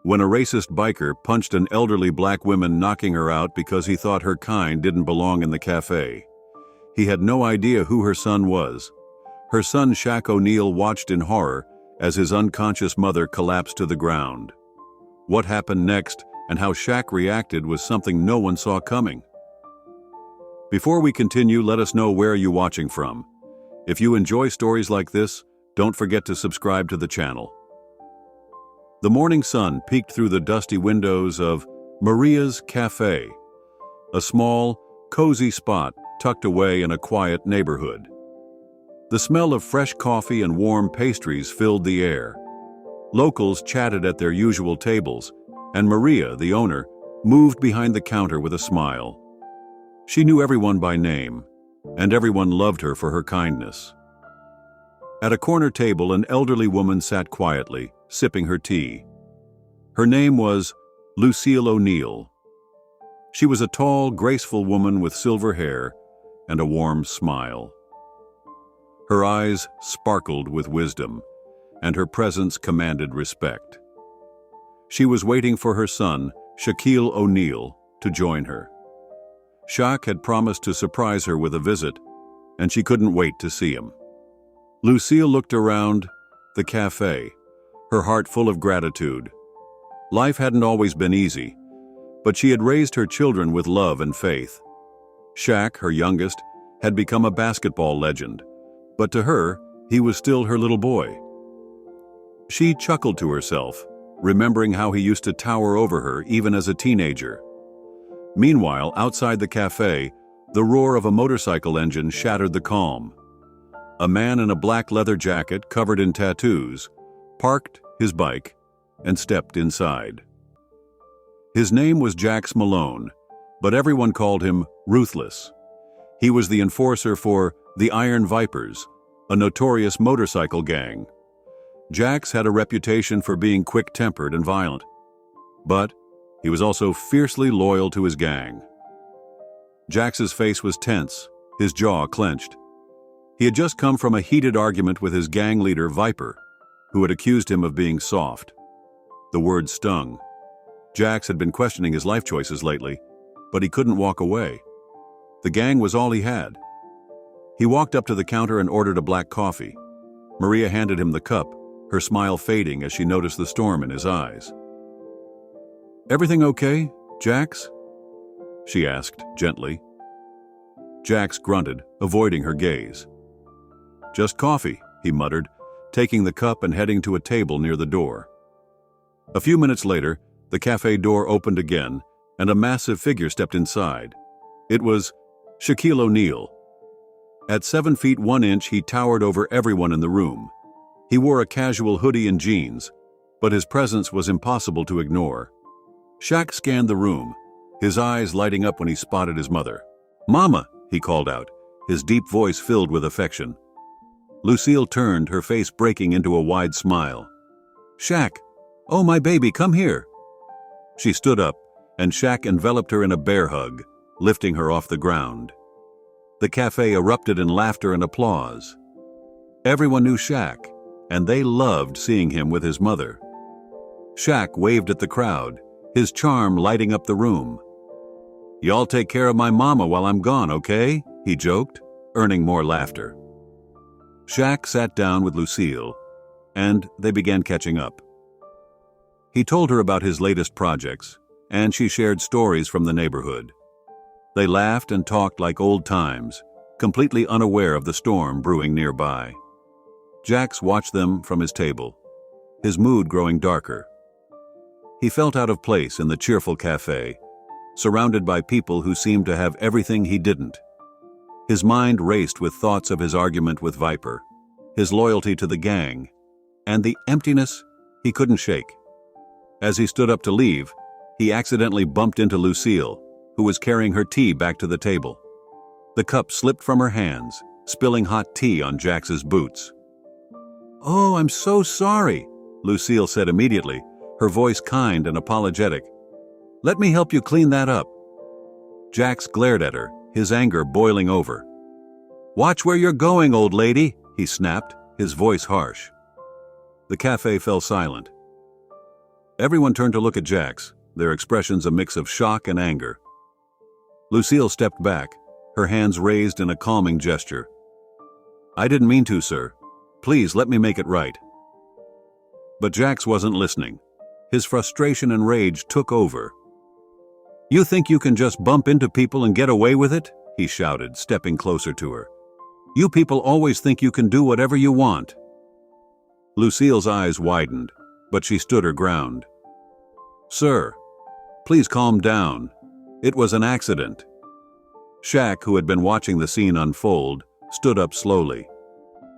when a racist biker punched an elderly black woman, knocking her out because he thought her kind didn't belong in the cafe. He had no idea who her son was. Her son Shaq O'Neal watched in horror as his unconscious mother collapsed to the ground. What happened next and how Shaq reacted was something no one saw coming. Before we continue, let us know where you're watching from. If you enjoy stories like this, don't forget to subscribe to the channel. The morning sun peeked through the dusty windows of Maria's Cafe, a small, cozy spot tucked away in a quiet neighborhood. The smell of fresh coffee and warm pastries filled the air. Locals chatted at their usual tables, and Maria, the owner, moved behind the counter with a smile. She knew everyone by name, and everyone loved her for her kindness. At a corner table, an elderly woman sat quietly, sipping her tea. Her name was Lucille O'Neal. She was a tall, graceful woman with silver hair and a warm smile. Her eyes sparkled with wisdom, and her presence commanded respect. She was waiting for her son, Shaquille O'Neal, to join her. Shaq had promised to surprise her with a visit, and she couldn't wait to see him. Lucille looked around the cafe, her heart full of gratitude. Life hadn't always been easy, but she had raised her children with love and faith. Shaq, her youngest, had become a basketball legend, but to her, he was still her little boy. She chuckled to herself, remembering how he used to tower over her even as a teenager. Meanwhile, outside the cafe, the roar of a motorcycle engine shattered the calm. A man in a black leather jacket covered in tattoos parked his bike and stepped inside. His name was Jax Malone, but everyone called him Ruthless. He was the enforcer for the Iron Vipers, a notorious motorcycle gang. Jax had a reputation for being quick-tempered and violent, but he was also fiercely loyal to his gang. Jax's face was tense, his jaw clenched. He had just come from a heated argument with his gang leader, Viper, who had accused him of being soft. The word stung. Jax had been questioning his life choices lately, but he couldn't walk away. The gang was all he had. He walked up to the counter and ordered a black coffee. Maria handed him the cup, her smile fading as she noticed the storm in his eyes. "Everything okay, Jax?" she asked gently. Jax grunted, avoiding her gaze. "Just coffee," he muttered, taking the cup and heading to a table near the door. A few minutes later, the cafe door opened again, and a massive figure stepped inside. It was Shaquille O'Neal. At 7 feet 1 inch, he towered over everyone in the room. He wore a casual hoodie and jeans, but his presence was impossible to ignore. Shaq scanned the room, his eyes lighting up when he spotted his mother. "Mama," he called out, his deep voice filled with affection. Lucille turned, her face breaking into a wide smile. "Shaq, oh my baby, come here." She stood up, and Shaq enveloped her in a bear hug, lifting her off the ground. The cafe erupted in laughter and applause. Everyone knew Shaq, and they loved seeing him with his mother. Shaq waved at the crowd, his charm lighting up the room. "Y'all take care of my mama while I'm gone, okay?" he joked, earning more laughter. Shaq sat down with Lucille, and they began catching up. He told her about his latest projects, and she shared stories from the neighborhood. They laughed and talked like old times, completely unaware of the storm brewing nearby. Jax watched them from his table, his mood growing darker. He felt out of place in the cheerful cafe, surrounded by people who seemed to have everything he didn't. His mind raced with thoughts of his argument with Viper, his loyalty to the gang, and the emptiness he couldn't shake. As he stood up to leave, he accidentally bumped into Lucille, who was carrying her tea back to the table. The cup slipped from her hands, spilling hot tea on Jax's boots. "Oh, I'm so sorry," Lucille said immediately, her voice kind and apologetic. "Let me help you clean that up." Jax glared at her, his anger boiling over. "Watch where you're going, old lady," he snapped, his voice harsh. The cafe fell silent. Everyone turned to look at Jax, their expressions a mix of shock and anger. Lucille stepped back, her hands raised in a calming gesture. "I didn't mean to, sir. Please let me make it right." But Jax wasn't listening. His frustration and rage took over. "You think you can just bump into people and get away with it?" he shouted, stepping closer to her. "You people always think you can do whatever you want." Lucille's eyes widened, but she stood her ground. "Sir, please calm down. It was an accident." Shaq, who had been watching the scene unfold, stood up slowly.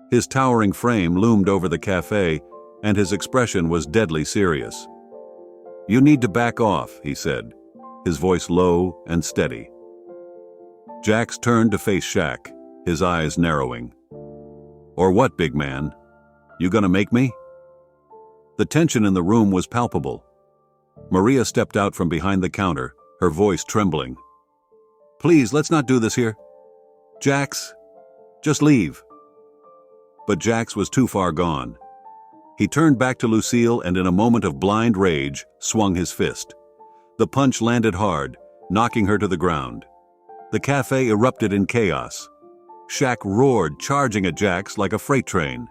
His towering frame loomed over the cafe, and his expression was deadly serious. "You need to back off," he said, his voice low and steady. Jax turned to face Shaq, his eyes narrowing. "Or what, big man? You gonna make me?" The tension in the room was palpable. Maria stepped out from behind the counter, her voice trembling. "Please, let's not do this here. Jax, just leave." But Jax was too far gone. He turned back to Lucille and in a moment of blind rage, swung his fist. The punch landed hard, knocking her to the ground. The cafe erupted in chaos. Shaq roared, charging at Jax like a freight train.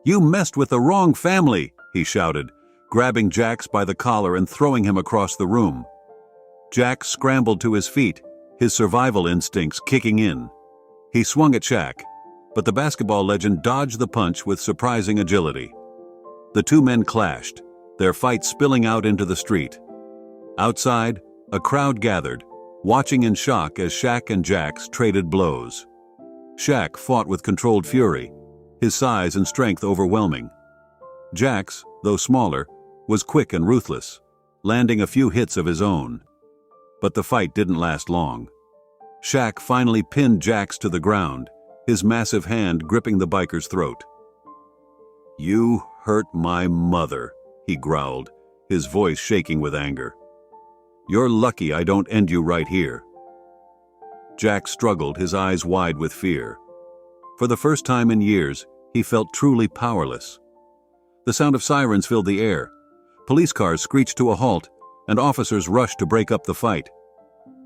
"You messed with the wrong family," he shouted, grabbing Jax by the collar and throwing him across the room. Jax scrambled to his feet, his survival instincts kicking in. He swung at Shaq, but the basketball legend dodged the punch with surprising agility. The two men clashed, their fight spilling out into the street. Outside, a crowd gathered, watching in shock as Shaq and Jax traded blows. Shaq fought with controlled fury, his size and strength overwhelming. Jax, though smaller, was quick and ruthless, landing a few hits of his own. But the fight didn't last long. Shaq finally pinned Jax to the ground, his massive hand gripping the biker's throat. "You hurt my mother," he growled, his voice shaking with anger. "You're lucky I don't end you right here." Jax struggled, his eyes wide with fear. For the first time in years, he felt truly powerless. The sound of sirens filled the air. Police cars screeched to a halt, and officers rushed to break up the fight.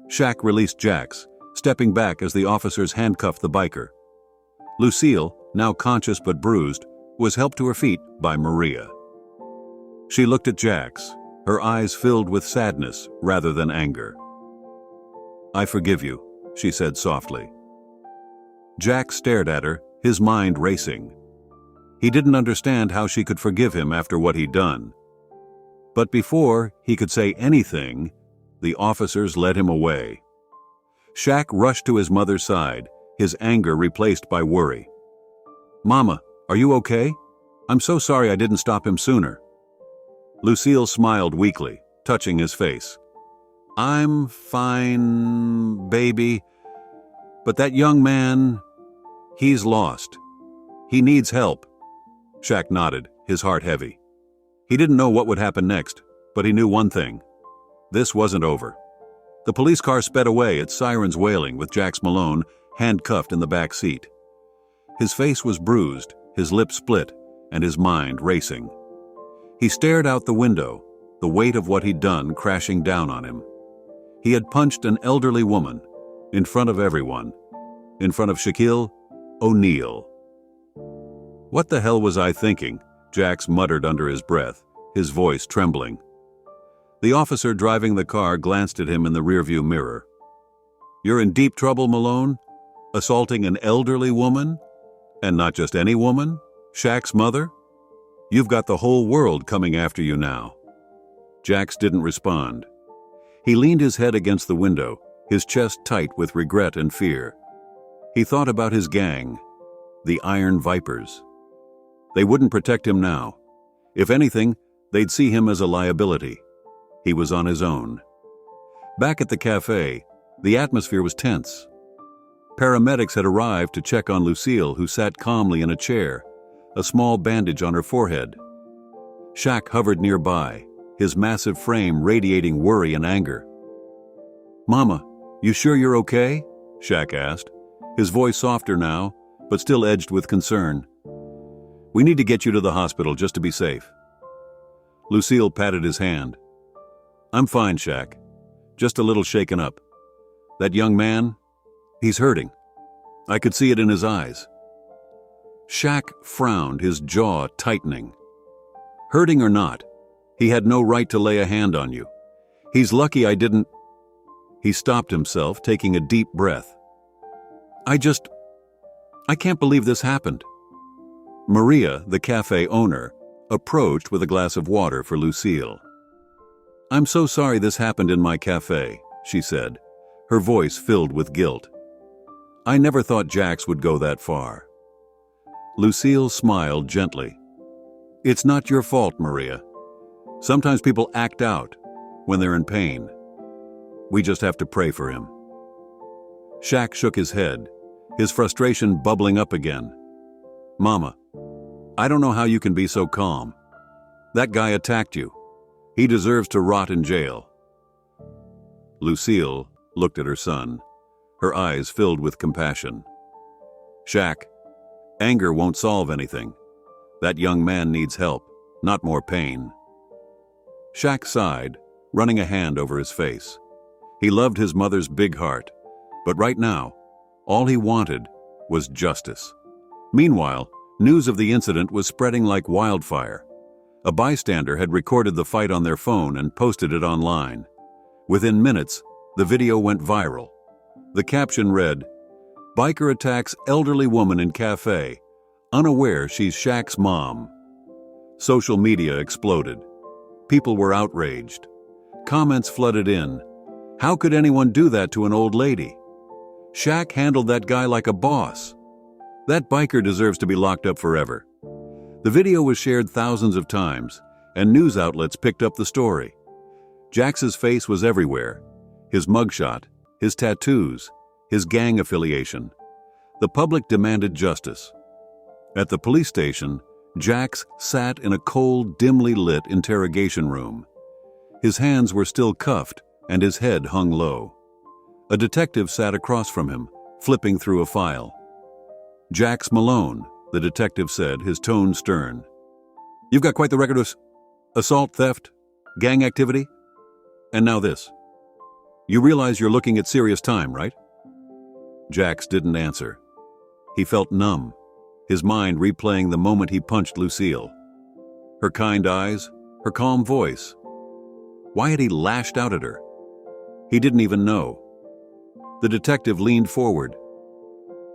Shaq released Jax, stepping back as the officers handcuffed the biker. Lucille, now conscious but bruised, was helped to her feet by Maria. She looked at Jax, her eyes filled with sadness rather than anger. "I forgive you," she said softly. Jax stared at her, his mind racing. He didn't understand how she could forgive him after what he'd done. But before he could say anything, the officers led him away. Shaq rushed to his mother's side, his anger replaced by worry. "Mama, are you okay? I'm so sorry I didn't stop him sooner." Lucille smiled weakly, touching his face. "I'm fine, baby. But that young man, he's lost. He needs help." Shaq nodded, his heart heavy. He didn't know what would happen next, but he knew one thing. This wasn't over. The police car sped away, its sirens wailing, with Jax Malone handcuffed in the back seat. His face was bruised, his lips split, and his mind racing. He stared out the window, the weight of what he'd done crashing down on him. He had punched an elderly woman, in front of everyone, in front of Shaquille O'Neal. "What the hell was I thinking?" Jax muttered under his breath, his voice trembling. The officer driving the car glanced at him in the rearview mirror. "You're in deep trouble, Malone? Assaulting an elderly woman? And not just any woman? Shaq's mother? You've got the whole world coming after you now." Jax didn't respond. He leaned his head against the window, his chest tight with regret and fear. He thought about his gang, the Iron Vipers. They wouldn't protect him now. If anything, they'd see him as a liability. He was on his own. Back at the cafe, the atmosphere was tense. Paramedics had arrived to check on Lucille, who sat calmly in a chair, a small bandage on her forehead. Shaq hovered nearby, his massive frame radiating worry and anger. "Mama, you sure you're okay?" Shaq asked, his voice softer now, but still edged with concern. "We need to get you to the hospital just to be safe." Lucille patted his hand. I'm fine, Shaq. Just a little shaken up. That young man, he's hurting. I could see it in his eyes. Shaq frowned, his jaw tightening. Hurting or not, he had no right to lay a hand on you. He's lucky I didn't. He stopped himself, taking a deep breath. I can't believe this happened. Maria, the cafe owner, approached with a glass of water for Lucille. I'm so sorry this happened in my cafe, she said, her voice filled with guilt. I never thought Jax would go that far. Lucille smiled gently. It's not your fault, Maria. Sometimes people act out when they're in pain. We just have to pray for him. Shaq shook his head, his frustration bubbling up again. Mama, I don't know how you can be so calm. That guy attacked you. He deserves to rot in jail. Lucille looked at her son, her eyes filled with compassion. Shaq, anger won't solve anything. That young man needs help, not more pain. Shaq sighed, running a hand over his face. He loved his mother's big heart, but right now, all he wanted was justice. Meanwhile, news of the incident was spreading like wildfire. A bystander had recorded the fight on their phone and posted it online. Within minutes, the video went viral. The caption read, "Biker attacks elderly woman in cafe, unaware she's Shaq's mom." Social media exploded. People were outraged. Comments flooded in. How could anyone do that to an old lady? Shaq handled that guy like a boss. That biker deserves to be locked up forever. The video was shared thousands of times, and news outlets picked up the story. Jax's face was everywhere. His mugshot, his tattoos, his gang affiliation. The public demanded justice. At the police station, Jax sat in a cold, dimly lit interrogation room. His hands were still cuffed, and his head hung low. A detective sat across from him, flipping through a file. Jax Malone, the detective said, his tone stern. You've got quite the record of assault, theft, gang activity, and now this. You realize you're looking at serious time, right? Jax didn't answer. He felt numb, his mind replaying the moment he punched Lucille. Her kind eyes, her calm voice. Why had he lashed out at her? He didn't even know. The detective leaned forward.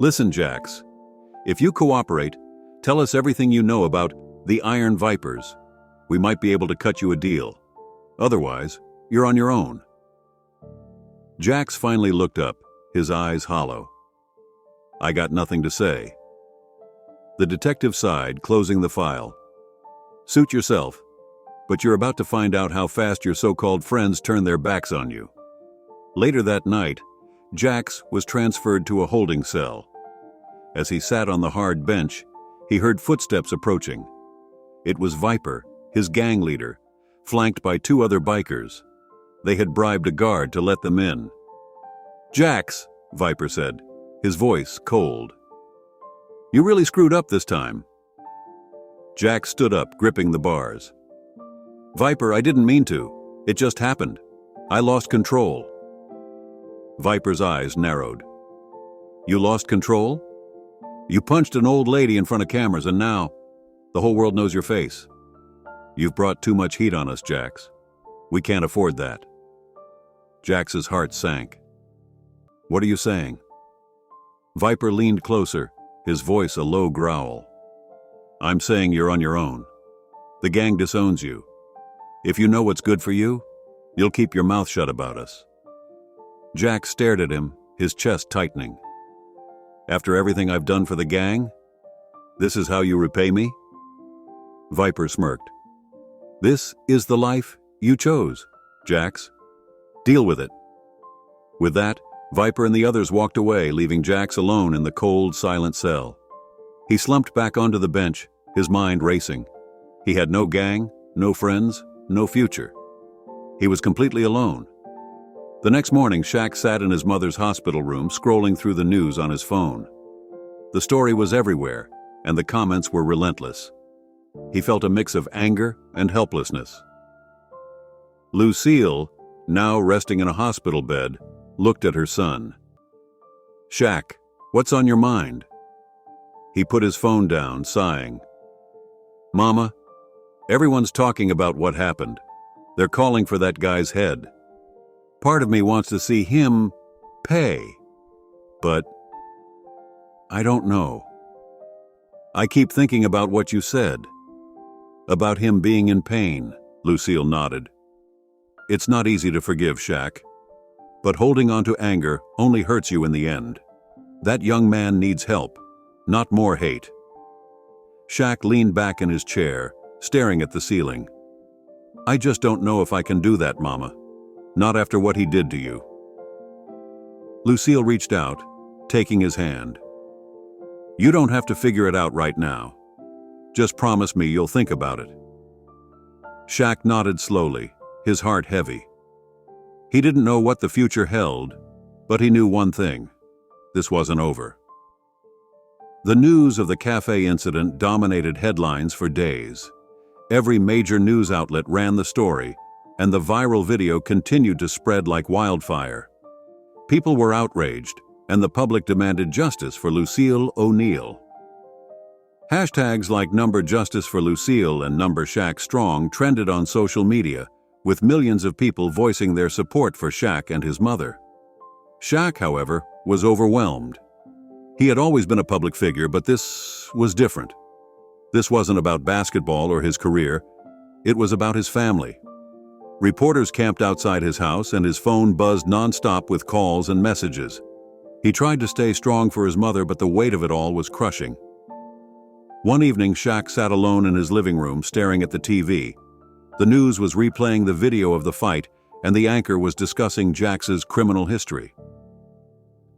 Listen, Jax. If you cooperate, tell us everything you know about the Iron Vipers. We might be able to cut you a deal. Otherwise, you're on your own. Jax finally looked up, his eyes hollow. I got nothing to say. The detective sighed, closing the file. Suit yourself, but you're about to find out how fast your so-called friends turn their backs on you. Later that night, Jax was transferred to a holding cell. As he sat on the hard bench, he heard footsteps approaching. It was Viper, his gang leader, flanked by two other bikers. They had bribed a guard to let them in. Jax, Viper said, his voice cold. You really screwed up this time. Jax stood up, gripping the bars. Viper, I didn't mean to. It just happened. I lost control. Viper's eyes narrowed. You lost control? You punched an old lady in front of cameras, and now the whole world knows your face. You've brought too much heat on us, Jax. We can't afford that. Jax's heart sank. What are you saying? Viper leaned closer, his voice a low growl. I'm saying you're on your own. The gang disowns you. If you know what's good for you, you'll keep your mouth shut about us. Jax stared at him, his chest tightening. After everything I've done for the gang, this is how you repay me? Viper smirked. This is the life you chose, Jax. Deal with it. With that, Viper and the others walked away, leaving Jax alone in the cold, silent cell. He slumped back onto the bench, his mind racing. He had no gang, no friends, no future. He was completely alone. The next morning, Shaq sat in his mother's hospital room, scrolling through the news on his phone. The story was everywhere, and the comments were relentless. He felt a mix of anger and helplessness. Lucille, now resting in a hospital bed, looked at her son. "Shaq, what's on your mind?" He put his phone down, sighing. "Mama, everyone's talking about what happened. They're calling for that guy's head. Part of me wants to see him pay, but I don't know. I keep thinking about what you said. About him being in pain," Lucille nodded. "It's not easy to forgive, Shaq. But holding on to anger only hurts you in the end. That young man needs help, not more hate." Shaq leaned back in his chair, staring at the ceiling. "I just don't know if I can do that, Mama. Not after what he did to you." Lucille reached out, taking his hand. "You don't have to figure it out right now. Just promise me you'll think about it." Shaq nodded slowly, his heart heavy. He didn't know what the future held, but he knew one thing: this wasn't over. The news of the cafe incident dominated headlines for days. Every major news outlet ran the story, and the viral video continued to spread like wildfire. People were outraged, and the public demanded justice for Lucille O'Neal. Hashtags like #Justice for Lucille and #Shaq Strong trended on social media, with millions of people voicing their support for Shaq and his mother. Shaq, however, was overwhelmed. He had always been a public figure, but this was different. This wasn't about basketball or his career. It was about his family. Reporters camped outside his house, and his phone buzzed nonstop with calls and messages. He tried to stay strong for his mother, but the weight of it all was crushing. One evening, Shaq sat alone in his living room, staring at the TV. The news was replaying the video of the fight, and the anchor was discussing Jax's criminal history.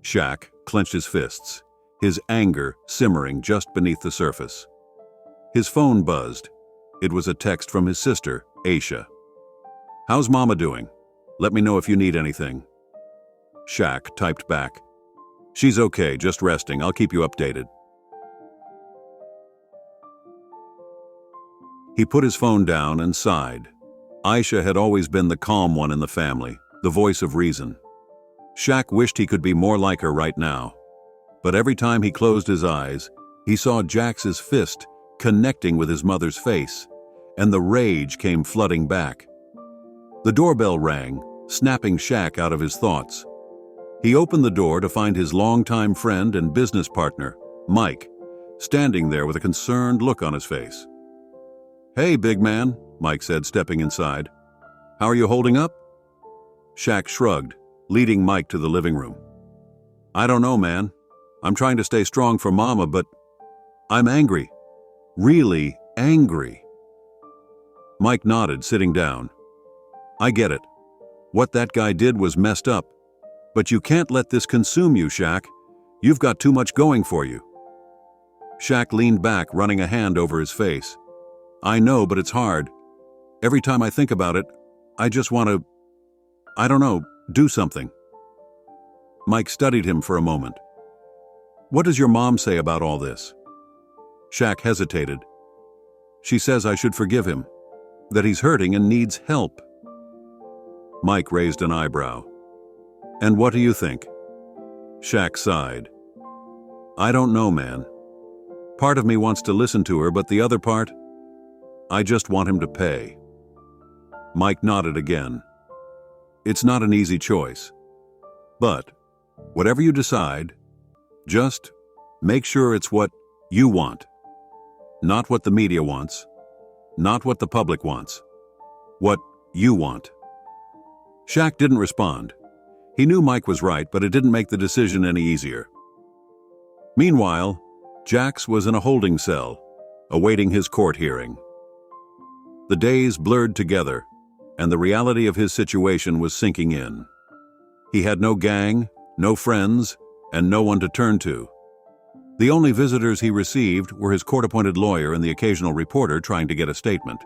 Shaq clenched his fists, his anger simmering just beneath the surface. His phone buzzed. It was a text from his sister, Aisha. "How's Mama doing? Let me know if you need anything." Shaq typed back, "She's okay, just resting. I'll keep you updated." He put his phone down and sighed. Aisha had always been the calm one in the family, the voice of reason. Shaq wished he could be more like her right now. But every time he closed his eyes, he saw Jax's fist connecting with his mother's face, and the rage came flooding back. The doorbell rang, snapping Shaq out of his thoughts. He opened the door to find his longtime friend and business partner, Mike, standing there with a concerned look on his face. "Hey, big man," Mike said, stepping inside. "How are you holding up?" Shaq shrugged, leading Mike to the living room. "I don't know, man. I'm trying to stay strong for Mama, but I'm angry. Really angry." Mike nodded, sitting down. "I get it. What that guy did was messed up. But you can't let this consume you, Shaq. You've got too much going for you." Shaq leaned back, running a hand over his face. "I know, but it's hard. Every time I think about it, I just want to, I don't know, do something." Mike studied him for a moment. "What does your mom say about all this?" Shaq hesitated. "She says I should forgive him, that he's hurting and needs help." Mike raised an eyebrow. "And what do you think?" Shaq sighed. "I don't know, man. Part of me wants to listen to her, but the other part, I just want him to pay." Mike nodded again. "It's not an easy choice. But whatever you decide, just make sure it's what you want. Not what the media wants. Not what the public wants. What you want." Shaq didn't respond. He knew Mike was right, but it didn't make the decision any easier. Meanwhile, Jax was in a holding cell, awaiting his court hearing. The days blurred together, and the reality of his situation was sinking in. He had no gang, no friends, and no one to turn to. The only visitors he received were his court-appointed lawyer and the occasional reporter trying to get a statement.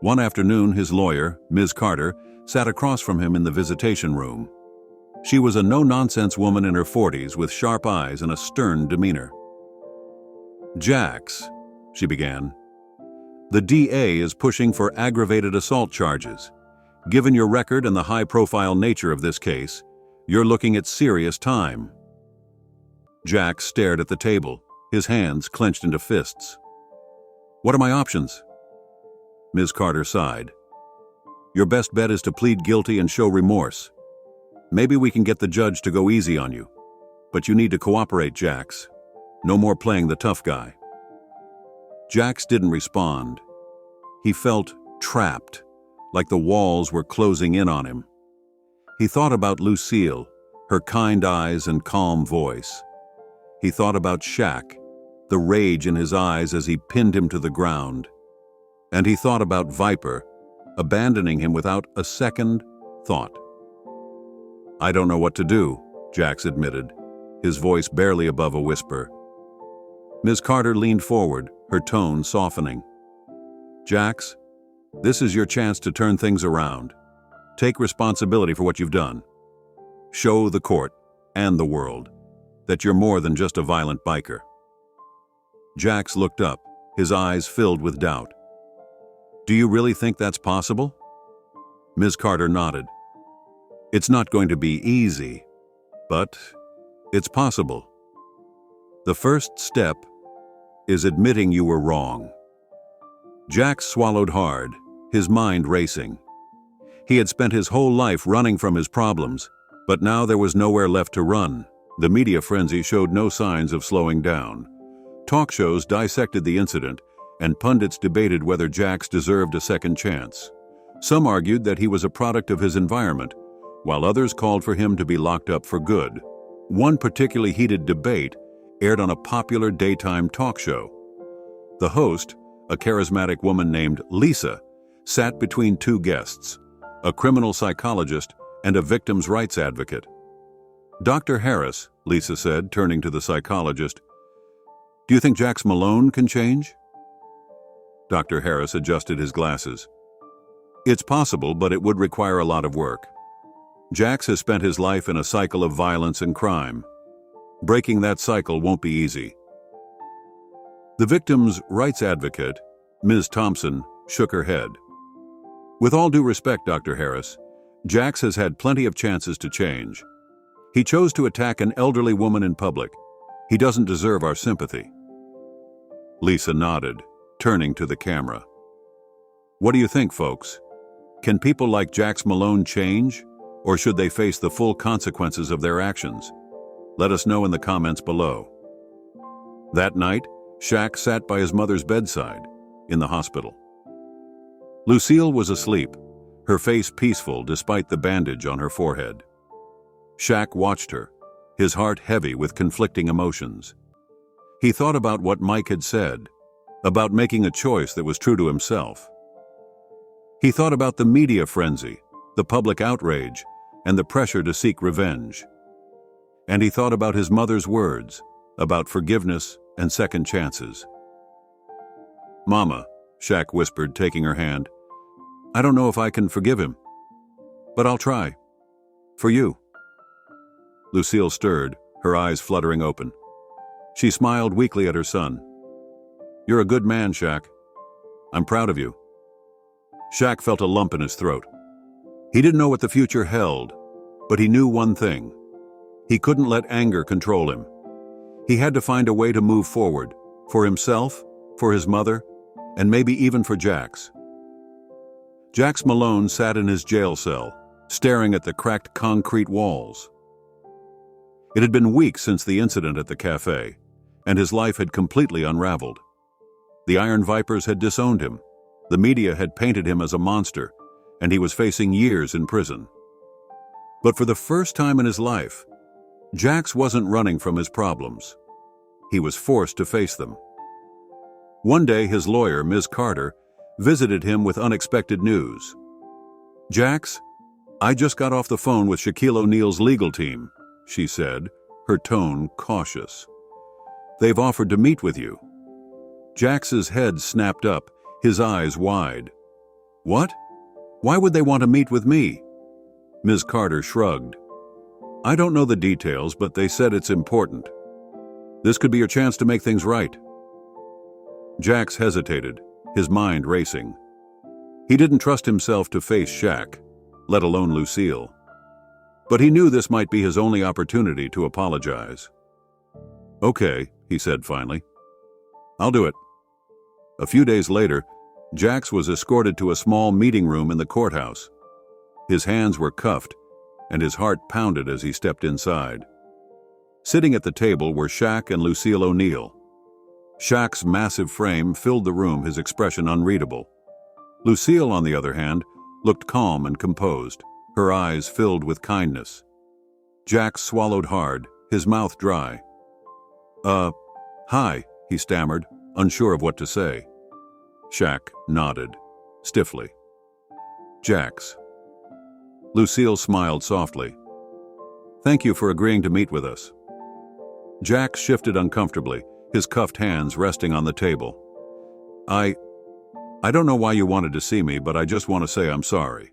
One afternoon, his lawyer, Ms. Carter, sat across from him in the visitation room. She was a no-nonsense woman in her 40s with sharp eyes and a stern demeanor. "Jax," she began, The DA is pushing for aggravated assault charges. Given your record and the high-profile nature of this case, you're looking at serious time." Jack stared at the table, his hands clenched into fists. "What are my options?" Ms. Carter sighed. "Your best bet is to plead guilty and show remorse. Maybe we can get the judge to go easy on you. But you need to cooperate, Jax. No more playing the tough guy." Jax didn't respond. He felt trapped, like the walls were closing in on him. He thought about Lucille, her kind eyes and calm voice. He thought about Shaq, the rage in his eyes as he pinned him to the ground. And he thought about Viper, abandoning him without a second thought. "I don't know what to do," Jax admitted, his voice barely above a whisper. Ms. Carter leaned forward, her tone softening. "Jax, this is your chance to turn things around. Take responsibility for what you've done. Show the court and the world that you're more than just a violent biker." Jax looked up, his eyes filled with doubt. "Do you really think that's possible?" Ms. Carter nodded. "It's not going to be easy, but it's possible. The first step is admitting you were wrong." Jack swallowed hard, his mind racing. He had spent his whole life running from his problems, but now there was nowhere left to run. The media frenzy showed no signs of slowing down. Talk shows dissected the incident, and pundits debated whether Jax deserved a second chance. Some argued that he was a product of his environment, while others called for him to be locked up for good. One particularly heated debate aired on a popular daytime talk show. The host, a charismatic woman named Lisa, sat between two guests, a criminal psychologist and a victims' rights advocate. "Dr. Harris," Lisa said, turning to the psychologist, "do you think Jax Malone can change?" Dr. Harris adjusted his glasses. "It's possible, but it would require a lot of work. Jax has spent his life in a cycle of violence and crime. Breaking that cycle won't be easy." The victim's rights advocate, Ms. Thompson, shook her head. "With all due respect, Dr. Harris, Jax has had plenty of chances to change. He chose to attack an elderly woman in public. He doesn't deserve our sympathy." Lisa nodded, turning to the camera. "What do you think, folks? Can people like Jax Malone change, or should they face the full consequences of their actions? Let us know in the comments below." That night, Shaq sat by his mother's bedside, in the hospital. Lucille was asleep, her face peaceful despite the bandage on her forehead. Shaq watched her, his heart heavy with conflicting emotions. He thought about what Mike had said, about making a choice that was true to himself. He thought about the media frenzy, the public outrage, and the pressure to seek revenge. And he thought about his mother's words, about forgiveness and second chances. "Mama," Shaq whispered, taking her hand, "I don't know if I can forgive him, but I'll try. For you." Lucille stirred, her eyes fluttering open. She smiled weakly at her son. "You're a good man, Shaq. I'm proud of you." Shaq felt a lump in his throat. He didn't know what the future held, but he knew one thing. He couldn't let anger control him. He had to find a way to move forward, for himself, for his mother, and maybe even for Jax. Jax Malone sat in his jail cell, staring at the cracked concrete walls. It had been weeks since the incident at the cafe, and his life had completely unraveled. The Iron Vipers had disowned him, the media had painted him as a monster, and he was facing years in prison. But for the first time in his life, Jax wasn't running from his problems. He was forced to face them. One day, his lawyer, Ms. Carter, visited him with unexpected news. "Jax, I just got off the phone with Shaquille O'Neal's legal team," she said, her tone cautious. "They've offered to meet with you." Jax's head snapped up, his eyes wide. "What? Why would they want to meet with me?" Ms. Carter shrugged. "I don't know the details, but they said it's important. This could be your chance to make things right." Jax hesitated, his mind racing. He didn't trust himself to face Shaq, let alone Lucille. But he knew this might be his only opportunity to apologize. "Okay," he said finally. "I'll do it." A few days later, Jax was escorted to a small meeting room in the courthouse. His hands were cuffed, and his heart pounded as he stepped inside. Sitting at the table were Shaq and Lucille O'Neal. Shaq's massive frame filled the room, his expression unreadable. Lucille, on the other hand, looked calm and composed, her eyes filled with kindness. Jax swallowed hard, his mouth dry. Hi," he stammered, unsure of what to say. Shaq nodded, stiffly. "Jax." Lucille smiled softly. "Thank you for agreeing to meet with us." Jax shifted uncomfortably, his cuffed hands resting on the table. I don't know why you wanted to see me, but I just want to say I'm sorry.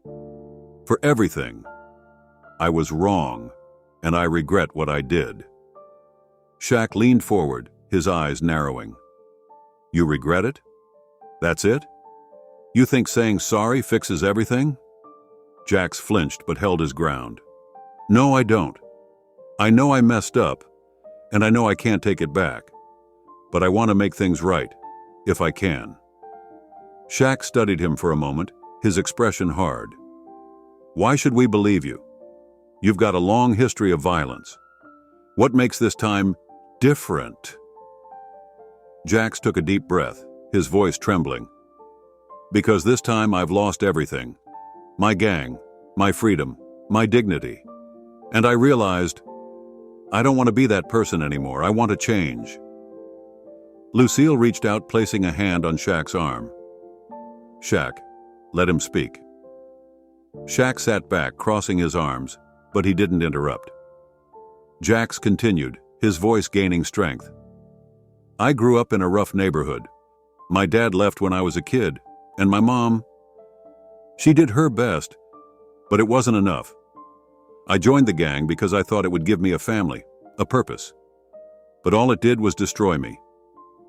For everything. I was wrong, and I regret what I did." Shaq leaned forward, his eyes narrowing. "You regret it? That's it? You think saying sorry fixes everything?" Jax flinched but held his ground. "No, I don't. I know I messed up, and I know I can't take it back. But I want to make things right, if I can." Shaq studied him for a moment, his expression hard. "Why should we believe you? You've got a long history of violence. What makes this time different?" Jax took a deep breath, his voice trembling. "Because this time I've lost everything. My gang, my freedom, my dignity. And I realized I don't want to be that person anymore. I want to change." Lucille reached out, placing a hand on Shaq's arm. "Shaq, let him speak." Shaq sat back, crossing his arms, but he didn't interrupt. Jax continued, his voice gaining strength. "I grew up in a rough neighborhood. My dad left when I was a kid, and my mom, she did her best, but it wasn't enough. I joined the gang because I thought it would give me a family, a purpose. But all it did was destroy me.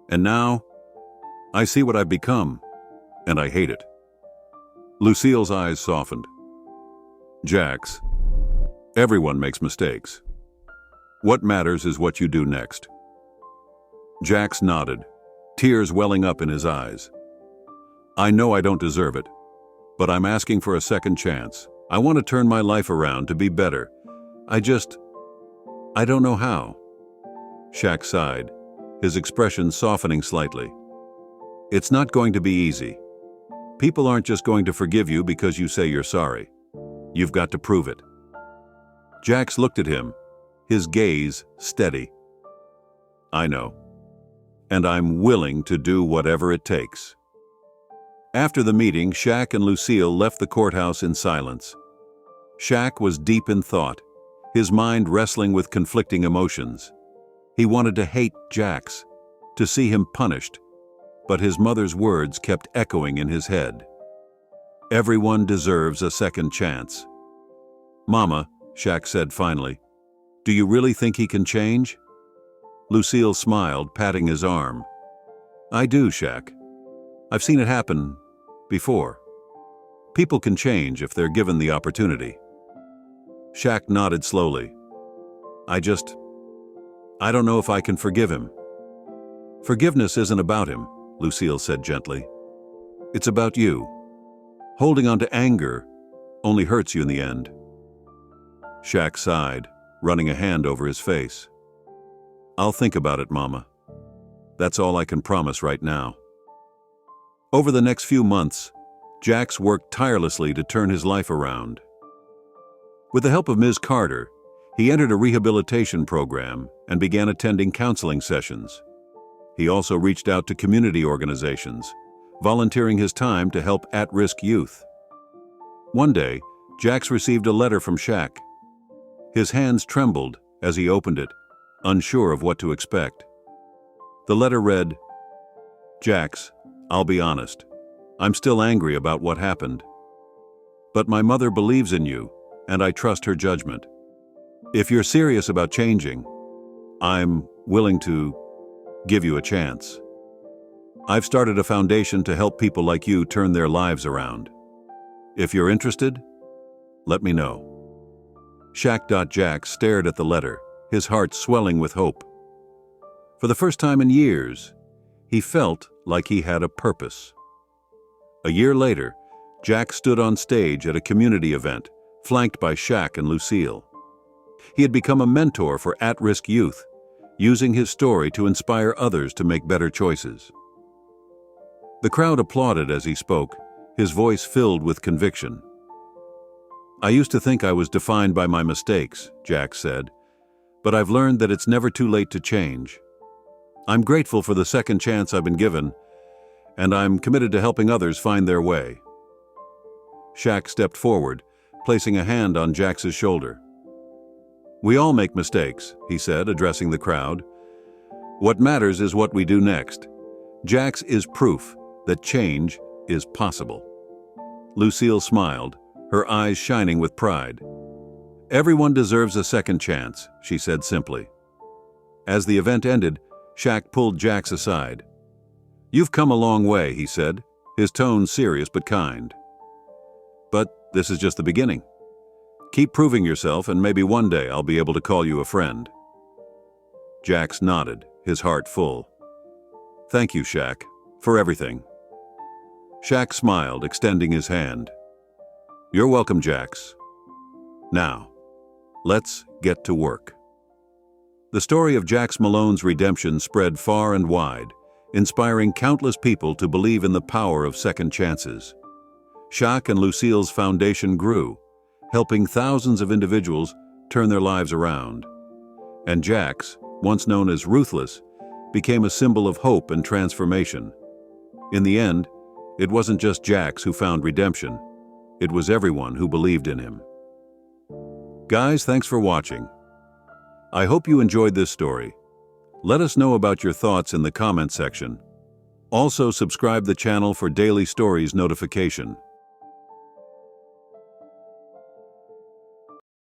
And now, I see what I've become, and I hate it." Lucille's eyes softened. "Jax, everyone makes mistakes. What matters is what you do next." Jax nodded, tears welling up in his eyes. "I know I don't deserve it, but I'm asking for a second chance. I want to turn my life around to be better. I don't know how." Shaq sighed, his expression softening slightly. "It's not going to be easy. People aren't just going to forgive you because you say you're sorry. You've got to prove it." Jax looked at him, his gaze steady. "I know. And I'm willing to do whatever it takes." After the meeting, Shaq and Lucille left the courthouse in silence. Shaq was deep in thought, his mind wrestling with conflicting emotions. He wanted to hate Jax, to see him punished, but his mother's words kept echoing in his head. "Everyone deserves a second chance." "Mama," Shaq said finally, "do you really think he can change?" Lucille smiled, patting his arm. "I do, Shaq. I've seen it happen before. People can change if they're given the opportunity." Shaq nodded slowly. I don't know if I can forgive him." "Forgiveness isn't about him," Lucille said gently. "It's about you. Holding on to anger only hurts you in the end." Shaq sighed, running a hand over his face. "I'll think about it, Mama. That's all I can promise right now." Over the next few months, Jax worked tirelessly to turn his life around. With the help of Ms. Carter, he entered a rehabilitation program and began attending counseling sessions. He also reached out to community organizations, volunteering his time to help at-risk youth. One day, Jax received a letter from Shaq. His hands trembled as he opened it, unsure of what to expect. The letter read, "Jax, I'll be honest. I'm still angry about what happened. But my mother believes in you, and I trust her judgment. If you're serious about changing, I'm willing to give you a chance." I've started a foundation to help people like you turn their lives around. If you're interested, let me know. Shaq. Stared at the letter, his heart swelling with hope. For the first time in years, he felt like he had a purpose. A year later, Jack stood on stage at a community event, flanked by Shaq and Lucille. He had become a mentor for at-risk youth, using his story to inspire others to make better choices. The crowd applauded as he spoke, his voice filled with conviction. I used to think I was defined by my mistakes, Jack said, but I've learned that it's never too late to change. I'm grateful for the second chance I've been given, and I'm committed to helping others find their way. Shaq stepped forward, placing a hand on Jack's shoulder. We all make mistakes, he said, addressing the crowd. What matters is what we do next. Jack's is proof that change is possible. Lucille smiled, her eyes shining with pride. Everyone deserves a second chance, she said simply. As the event ended, Shaq pulled Jack aside. You've come a long way, he said, his tone serious but kind. But this is just the beginning. Keep proving yourself and maybe one day I'll be able to call you a friend. Jax nodded, his heart full. Thank you, Shaq, for everything. Shaq smiled, extending his hand. You're welcome, Jax. Now, let's get to work. The story of Jax Malone's redemption spread far and wide, inspiring countless people to believe in the power of second chances. Shaq and Lucille's foundation grew, helping thousands of individuals turn their lives around. And Jax, once known as Ruthless, became a symbol of hope and transformation. In the end, it wasn't just Jax who found redemption. It was everyone who believed in him. Guys, thanks for watching. I hope you enjoyed this story. Let us know about your thoughts in the comment section. Also, subscribe the channel for daily stories notification.